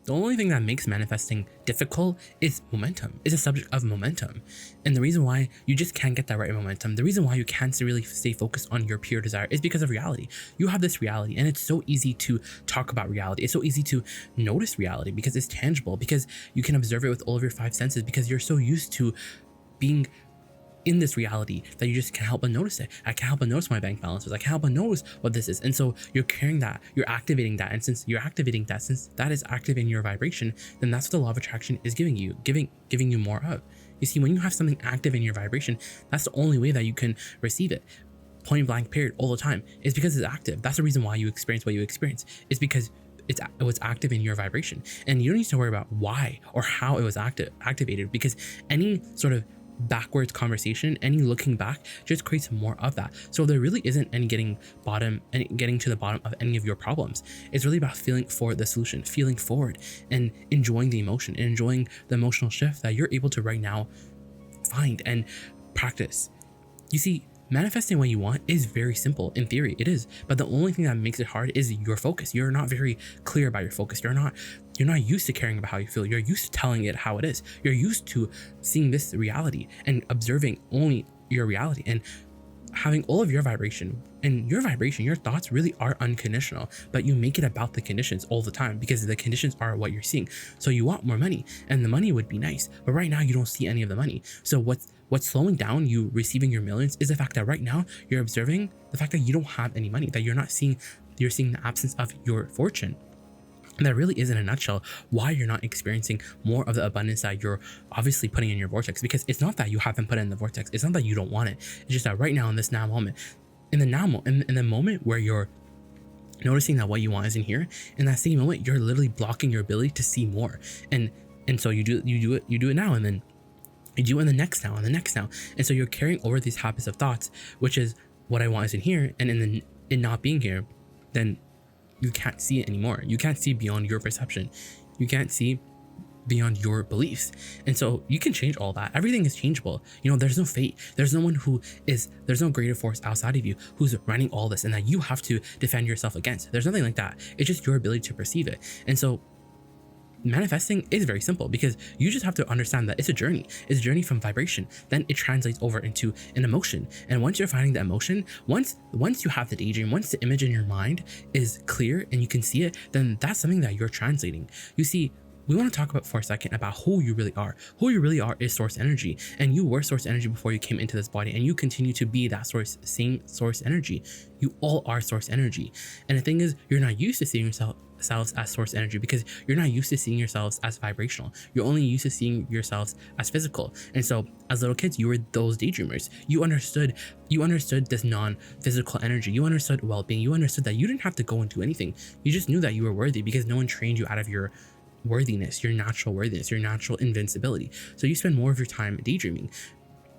The only thing that makes manifesting difficult is momentum. It's a subject of momentum. And the reason why you just can't get that right momentum, the reason why you can't really stay focused on your pure desire is because of reality. You have this reality, and it's so easy to talk about reality. It's so easy to notice reality because it's tangible, because you can observe it with all of your five senses, because you're so used to being in this reality that you just can't help but notice it. I can't help but notice my bank balances. I can't help but notice what this is. And so you're carrying that, you're activating that. And since you're activating that, since that is activating your vibration, then that's what the law of attraction is giving you more of. You see, when you have something active in your vibration, that's the only way that you can receive it. Point blank period, all the time. It's because it's active. That's the reason why you experience what you experience. It's because it was active in your vibration. And you don't need to worry about why or how it was activated, because any sort of backwards conversation, any looking back, just creates more of that. So there really isn't any getting to the bottom of any of your problems. It's really about feeling for the solution, feeling forward, and enjoying the emotion, and enjoying the emotional shift that you're able to right now find and practice. You see, manifesting what you want is very simple. In theory, it is. But the only thing that makes it hard is your focus. You're not very clear about your focus. You're not used to caring about how you feel. You're used to telling it how it is. You're used to seeing this reality and observing only your reality and having all of your vibration. And your vibration, your thoughts really are unconditional, but you make it about the conditions all the time because the conditions are what you're seeing. So you want more money, and the money would be nice, but right now you don't see any of the money. So what's slowing down you receiving your millions is the fact that right now you're observing the fact that you don't have any money, that you're seeing the absence of your fortune. And that really is, in a nutshell, why you're not experiencing more of the abundance that you're obviously putting in your vortex. Because it's not that you haven't put it in the vortex. It's not that you don't want it. It's just that right now, in this now moment, in the moment where you're noticing that what you want isn't here, in that same moment, you're literally blocking your ability to see more. And so you do it now, and then you do it in the next now, and the next now. And so you're carrying over these habits of thoughts, which is what I want isn't here, and in not being here, then you can't see it anymore. You can't see beyond your perception. You can't see beyond your beliefs. And so you can change all that. Everything is changeable. There's no fate. There's no greater force outside of you who's running all this and that you have to defend yourself against. There's nothing like that. It's just your ability to perceive it. And so manifesting is very simple because you just have to understand that it's a journey. It's a journey from vibration. Then it translates over into an emotion. And once you're finding the emotion, once you have the daydream, once the image in your mind is clear and you can see it, then that's something that you're translating. You see, we want to talk about for a second about who you really are. Who you really are is source energy. And you were source energy before you came into this body, and you continue to be that same source energy. You all are source energy. And the thing is, you're not used to seeing yourselves as source energy because you're not used to seeing yourselves as vibrational. You're only used to seeing yourselves as physical. And so as little kids, you were those daydreamers. You understood this non-physical energy. You understood well-being. You understood that you didn't have to go and do anything. You just knew that you were worthy because no one trained you out of your worthiness, your natural worthiness, your natural invincibility. So you spend more of your time daydreaming.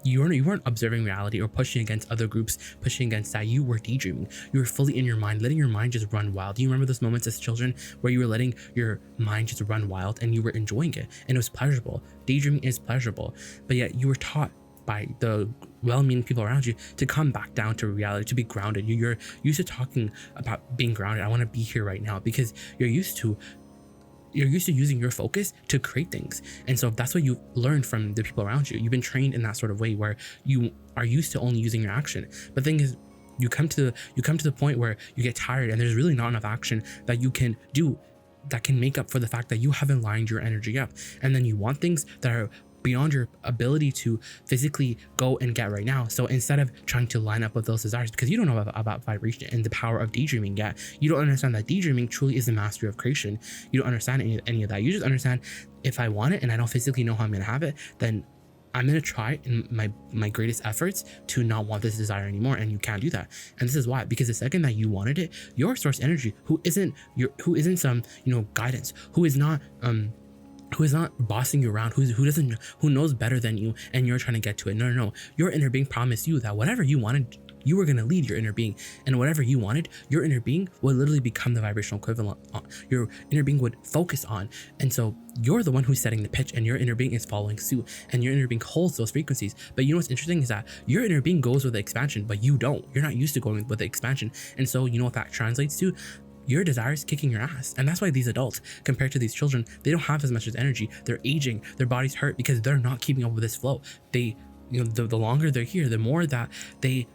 You weren't observing reality or pushing against other groups, pushing against that. You were daydreaming. You were fully in your mind, letting your mind just run wild. Do you remember those moments as children where you were letting your mind just run wild and you were enjoying it and it was pleasurable? Daydreaming is pleasurable, but yet you were taught by the well-meaning people around you to come back down to reality, to be grounded. You're used to talking about being grounded. I want to be here right now because you're used to using your focus to create things. And so that's what you learned from the people around you. You've been trained in that sort of way where you are used to only using your action. But the thing is, you come to the point where you get tired and there's really not enough action that you can do that can make up for the fact that you haven't lined your energy up. And then you want things that are beyond your ability to physically go and get right now. So instead of trying to line up with those desires, because you don't know about vibration and the power of daydreaming yet, you don't understand that daydreaming truly is the mastery of creation. You don't understand any of that. You just understand, if I want it and I don't physically know how I'm gonna have it, then I'm gonna try in my greatest efforts to not want this desire anymore. And you can't do that. And this is why, because the second that you wanted it, your source energy, who isn't some guidance, who is not bossing you around, who knows better than you, and you're trying to get to it. No. Your inner being promised you that whatever you wanted, you were going to lead your inner being, and whatever you wanted, your inner being would literally become the vibrational equivalent. Your inner being would focus on. And so you're the one who's setting the pitch, and your inner being is following suit, and your inner being holds those frequencies. But you know what's interesting is that your inner being goes with the expansion, but you don't. You're not used to going with the expansion. And so you know what that translates to? your desire is kicking your ass. And that's why these adults, compared to these children, they don't have as much as energy. They're aging, their bodies hurt because they're not keeping up with this flow. They, the longer they're here, the more that they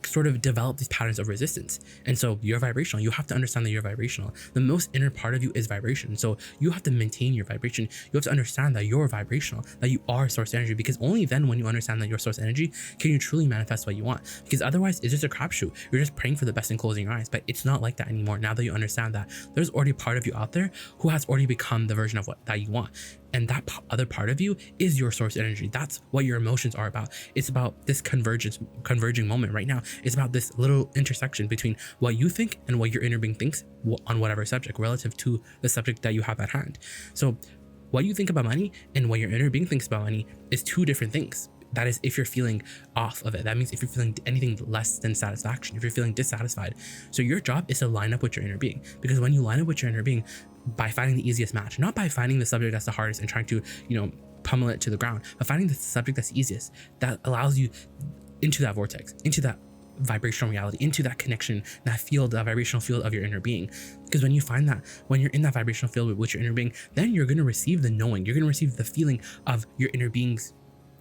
sort of develop these patterns of resistance. And so you're vibrational. You have to understand that you're vibrational. The most inner part of you is vibration. So you have to maintain your vibration. You have to understand that you're vibrational, that you are source energy, because only then, when you understand that you're source energy, can you truly manifest what you want. Because otherwise it's just a crapshoot. You're just praying for the best and closing your eyes. But it's not like that anymore. Now that you understand that there's already a part of you out there who has already become the version of what that you want. And that other part of you is your source energy. That's what your emotions are about. It's about this converging moment right now. It's about this little intersection between what you think and what your inner being thinks on whatever subject relative to the subject that you have at hand. So what you think about money and what your inner being thinks about money is two different things. That is, if you're feeling off of it. That means if you're feeling anything less than satisfaction, if you're feeling dissatisfied. So your job is to line up with your inner being, because when you line up with your inner being by finding the easiest match, not by finding the subject that's the hardest and trying to, pummel it to the ground, but finding the subject that's easiest, that allows you into that vortex, into that vibrational reality, into that connection, that field, that vibrational field of your inner being. Because when you find that, when you're in that vibrational field with your inner being, then you're going to receive the knowing, you're going to receive the feeling of your inner being's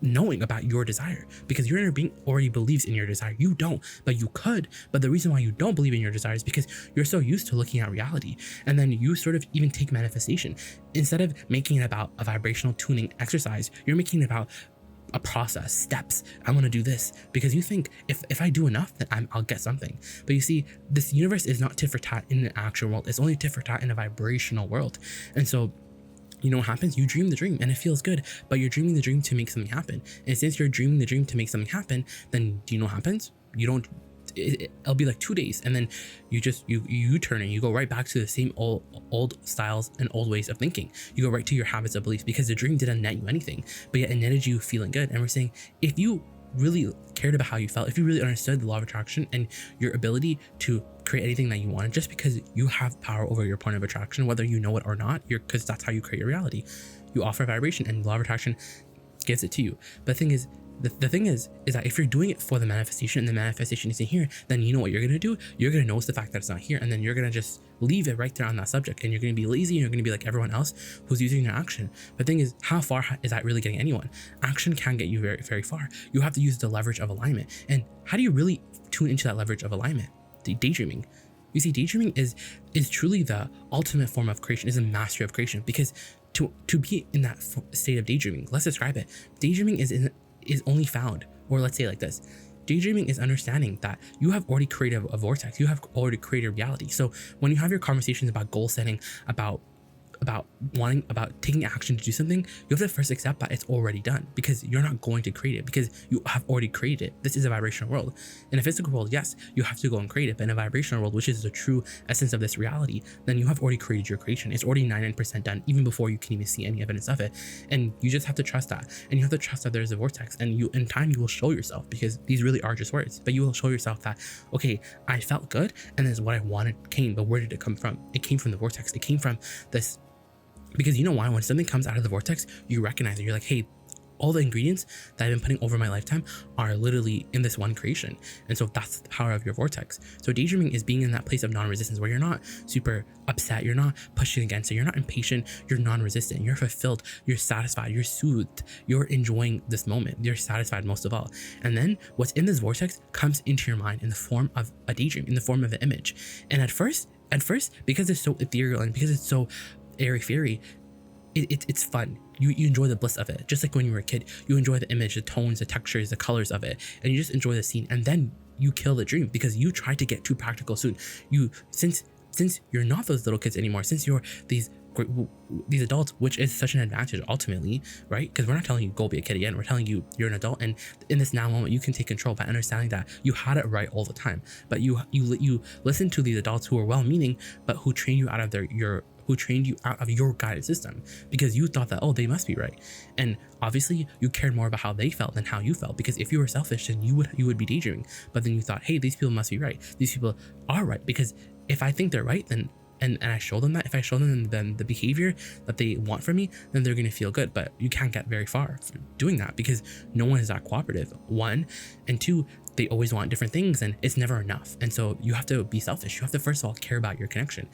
knowing about your desire, because your inner being already believes in your desire. You don't, but you could. But the reason why you don't believe in your desire is because you're so used to looking at reality, and then you sort of even take manifestation, instead of making it about a vibrational tuning exercise, you're making it about a process, steps. I want to do this because you think if I do enough, then I'll get something. But you see, this universe is not tit for tat in an actual world. It's only tit for tat in a vibrational world. And so, you know what happens? You dream the dream and it feels good, but you're dreaming the dream to make something happen. And since you're dreaming the dream to make something happen, then do you know what happens? You don't, it'll be like 2 days, and then you turn and you go right back to the same old styles and old ways of thinking. You go right to your habits of beliefs, because the dream didn't net you anything, but yet it netted you feeling good. And we're saying, if you really cared about how you felt, if you really understood the law of attraction and your ability to create anything that you wanted, just because you have power over your point of attraction, whether you know it or not, because that's how you create your reality. You offer vibration and the law of attraction gives it to you. But the thing is that if you're doing it for the manifestation and the manifestation isn't here, then you know what you're going to do? You're going to notice the fact that it's not here, and then you're going to just leave it right there on that subject, and you're going to be lazy, and you're going to be like everyone else who's using their action. But the thing is, how far is that really getting anyone? Action can get you very, very far. You have to use the leverage of alignment. And how do you really tune into that leverage of alignment? Daydreaming. You see, daydreaming is truly the ultimate form of creation, is a mastery of creation, because to be in that state of daydreaming, let's describe it. Daydreaming is only found, or let's say like this, daydreaming is understanding that you have already created a vortex, you have already created reality. So when you have your conversations about goal setting, about taking action to do something, you have to first accept that it's already done, because you're not going to create it, because you have already created it. This is a vibrational world. In a physical world, yes, you have to go and create it, but in a vibrational world, which is the true essence of this reality, then you have already created your creation. It's already 99% done, even before you can even see any evidence of it. And you just have to trust that, and you have to trust that there's a vortex, and in time you will show yourself, because these really are just words, but you will show yourself that, okay, I felt good, and this is what I wanted came, but where did it come from? It came from the vortex. It came from this. Because you know why? When something comes out of the vortex, you recognize it. You're like, hey, all the ingredients that I've been putting over my lifetime are literally in this one creation. And so that's the power of your vortex. So daydreaming is being in that place of non-resistance, where you're not super upset, you're not pushing against it, you're not impatient, you're non-resistant, you're fulfilled, you're satisfied, you're soothed, you're enjoying this moment, you're satisfied most of all. And then what's in this vortex comes into your mind in the form of a daydream, in the form of an image. And at first, because it's so ethereal and because it's so airy-fairy, it's fun. You enjoy the bliss of it. Just like when you were a kid, you enjoy the image, the tones, the textures, the colors of it, and you just enjoy the scene. And then you kill the dream because you try to get too practical soon. Since you're not those little kids anymore, since you're these adults, which is such an advantage ultimately, right? Because we're not telling you go be a kid again. We're telling you you're an adult, and in this now moment you can take control by understanding that you had it right all the time, but you listen to these adults who are well-meaning, but who train you out of your guided system, because you thought that, oh, they must be right. And obviously you cared more about how they felt than how you felt, because if you were selfish, then you would be daydreaming. But then you thought, hey, these people must be right. These people are right, because if I think they're right, then and I show them that, if I show them then the behavior that they want from me, then they're going to feel good. But you can't get very far for doing that, because no one is that cooperative, one. And two, they always want different things and it's never enough. And so you have to be selfish. You have to first of all care about your connection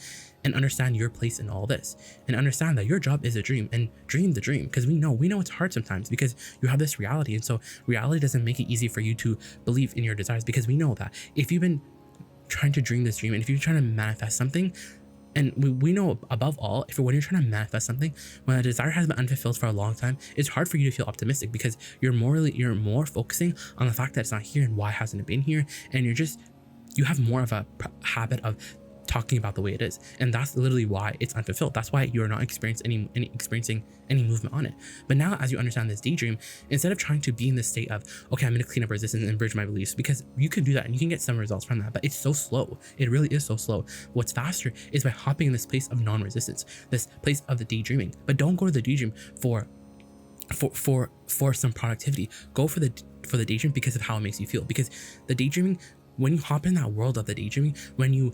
and understand your place in all this, and understand that your job is a dream, and dream the dream, because we know it's hard sometimes because you have this reality. And so reality doesn't make it easy for you to believe in your desires, because we know that if you've been trying to dream this dream and if you're trying to manifest something, and we know above all, if when you're trying to manifest something, when a desire has been unfulfilled for a long time, it's hard for you to feel optimistic, because you're more focusing on the fact that it's not here and why hasn't it been here, and you have more of a habit of talking about the way it is, and that's literally why it's unfulfilled. That's why you're not experiencing any movement on it. But now, as you understand this daydream, instead of trying to be in this state of, okay, I'm going to clean up resistance and bridge my beliefs, because you can do that and you can get some results from that, but it's so slow. It really is so slow. What's faster is by hopping in this place of non-resistance, this place of the daydreaming. But don't go to the daydream for some productivity. Go for the daydream because of how it makes you feel. Because the daydreaming, when you hop in that world of the daydreaming, when you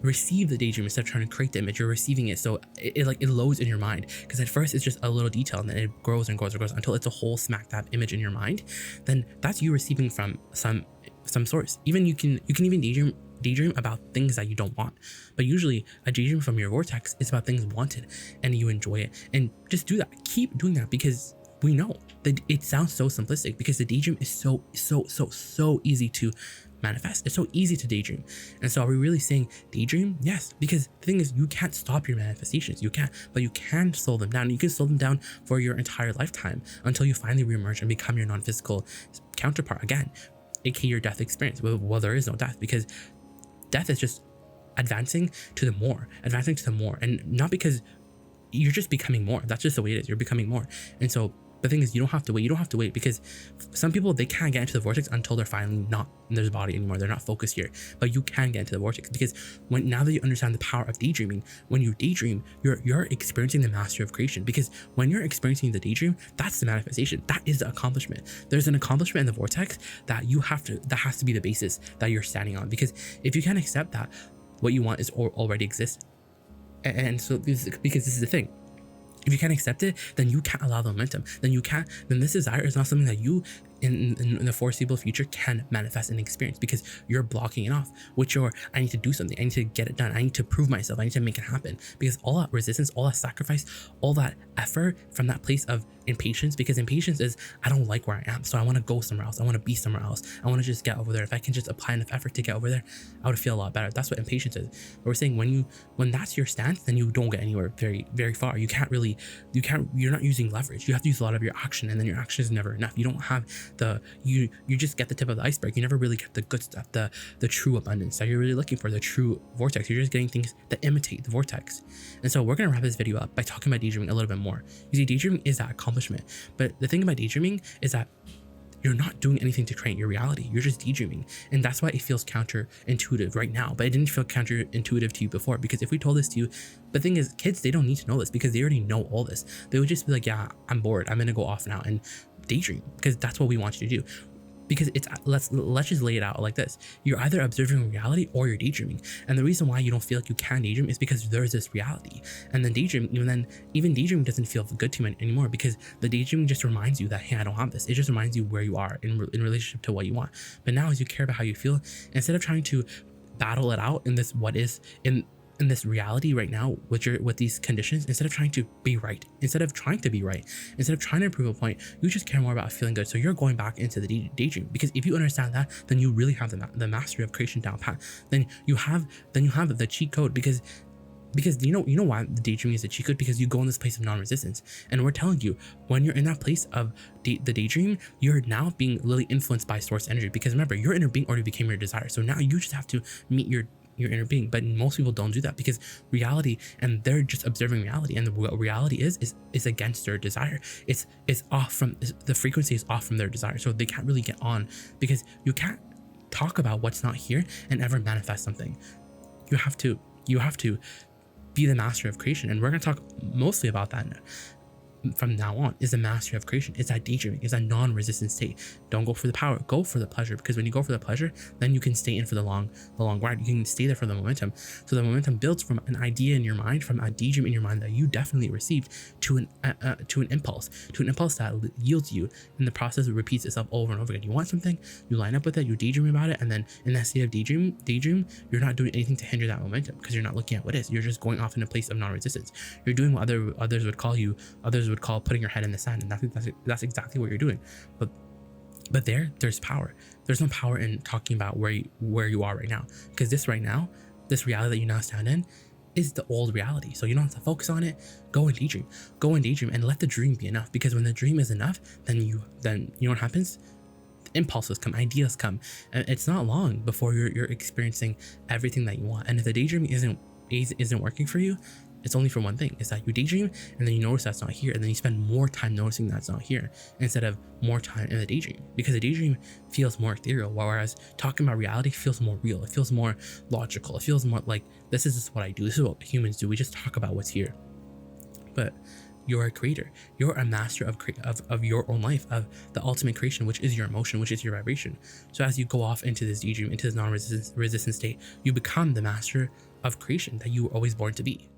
receive the daydream instead of trying to create the image, you're receiving it. So it loads in your mind, because at first it's just a little detail, and then it grows and grows and grows until it's a whole smack dab image in your mind. Then that's you receiving from some source. Even you can even daydream about things that you don't want, but usually a daydream from your vortex is about things wanted and you enjoy it. And just do that, keep doing that, because we know that it sounds so simplistic, because the daydream is so easy to manifest. It's so easy to daydream. And so are we really saying daydream? Yes, because the thing is, you can't stop your manifestations. You can't, but you can slow them down. You can slow them down for your entire lifetime until you finally reemerge and become your non-physical counterpart again, aka your death experience. Well, there is no death, because death is just advancing to the more, and not because you're just becoming more. That's just the way it is. You're becoming more. And so the thing is, you don't have to wait, because some people, they can't get into the vortex until they're finally not in their body anymore. They're not focused here, but you can get into the vortex, because now that you understand the power of daydreaming, when you daydream, you're experiencing the mastery of creation, because when you're experiencing the daydream, that's the manifestation. That is the accomplishment. There's an accomplishment in the vortex that has to be the basis that you're standing on, because if you can't accept that what you want is already exists, and so because this is the thing, if you can't accept it, then you can't allow the momentum. Then this desire is not something that you in the foreseeable future can manifest and experience, because you're blocking it off with your, I need to do something, I need to get it done, I need to prove myself, I need to make it happen. Because all that resistance, all that sacrifice, all that effort from that place of impatience, because impatience is, I don't like where I am, so I want to go somewhere else, I want to be somewhere else, I want to just get over there. If I can just apply enough effort to get over there, I would feel a lot better. That's what impatience is. But we're saying when that's your stance, then you don't get anywhere very, very far. You're not using leverage. You have to use a lot of your action, and then your action is never enough. You don't have you just get the tip of the iceberg. You never really get the good stuff, the true abundance that you're really looking for, the true vortex. You're just getting things that imitate the vortex. And so we're gonna wrap this video up by talking about daydreaming a little bit more. You see, daydreaming is that accomplishment, but the thing about daydreaming is that you're not doing anything to create your reality. You're just daydreaming. And that's why it feels counterintuitive right now. But it didn't feel counterintuitive to you before, because if we told this to you, the thing is, kids, they don't need to know this, because they already know all this. They would just be like, yeah, I'm bored, I'm gonna go off now and daydream, because that's what we want you to do. Because it's, let's just lay it out like this. You're either observing reality or you're daydreaming. And the reason why you don't feel like you can daydream is because there's this reality. And then even daydreaming doesn't feel good to you anymore, because the daydreaming just reminds you that, hey, I don't have this. It just reminds you where you are in relationship to what you want. But now, as you care about how you feel, instead of trying to battle it out in this in this reality right now with these conditions, instead of trying to be right, instead of trying to prove a point, you just care more about feeling good. So you're going back into the daydream, because if you understand that, then you really have the mastery of creation down pat. Then you have the cheat code, because you know why the daydreaming is a cheat code, because you go in this place of non-resistance. And we're telling you, when you're in that place of the daydream, you're now being really influenced by source energy, because remember, your inner being already became your desire. So now you just have to meet your inner being. But most people don't do that, because reality, and they're just observing reality, and what reality is against their desire. It's off from, the frequency is off from their desire, so they can't really get on, because you can't talk about what's not here and ever manifest something. You have to be the master of creation, and we're going to talk mostly about that from now on is the mastery of creation. It's that daydreaming, it's that non-resistant state. Don't go for the power, go for the pleasure, because when you go for the pleasure, then you can stay in for the long ride. You can stay there for the momentum. So the momentum builds from an idea in your mind, from a daydream in your mind that you definitely received, to an impulse that yields you, and the process repeats itself over and over again. You want something, you line up with it, you daydream about it, and then in that state of daydream, you're not doing anything to hinder that momentum, because you're not looking at what is. You're just going off in a place of non-resistance. You're doing what others would call putting your head in the sand, and that's exactly what you're doing. But there's power. There's no power in talking about where you are right now, because this reality that you now stand in is the old reality. So you don't have to focus on it. Go and daydream, and let the dream be enough. Because when the dream is enough, then you know what happens. Impulses come, ideas come, and it's not long before you're experiencing everything that you want. And if the daydreaming isn't working for you, it's only for one thing. It's that you daydream, and then you notice that's not here, and then you spend more time noticing that's not here instead of more time in the daydream, because the daydream feels more ethereal, whereas talking about reality feels more real. It feels more logical. It feels more like, this is just what I do. This is what humans do. We just talk about what's here. But you're a creator. You're a master of your own life, of the ultimate creation, which is your emotion, which is your vibration. So as you go off into this daydream, into this non-resistant state, you become the master of creation that you were always born to be.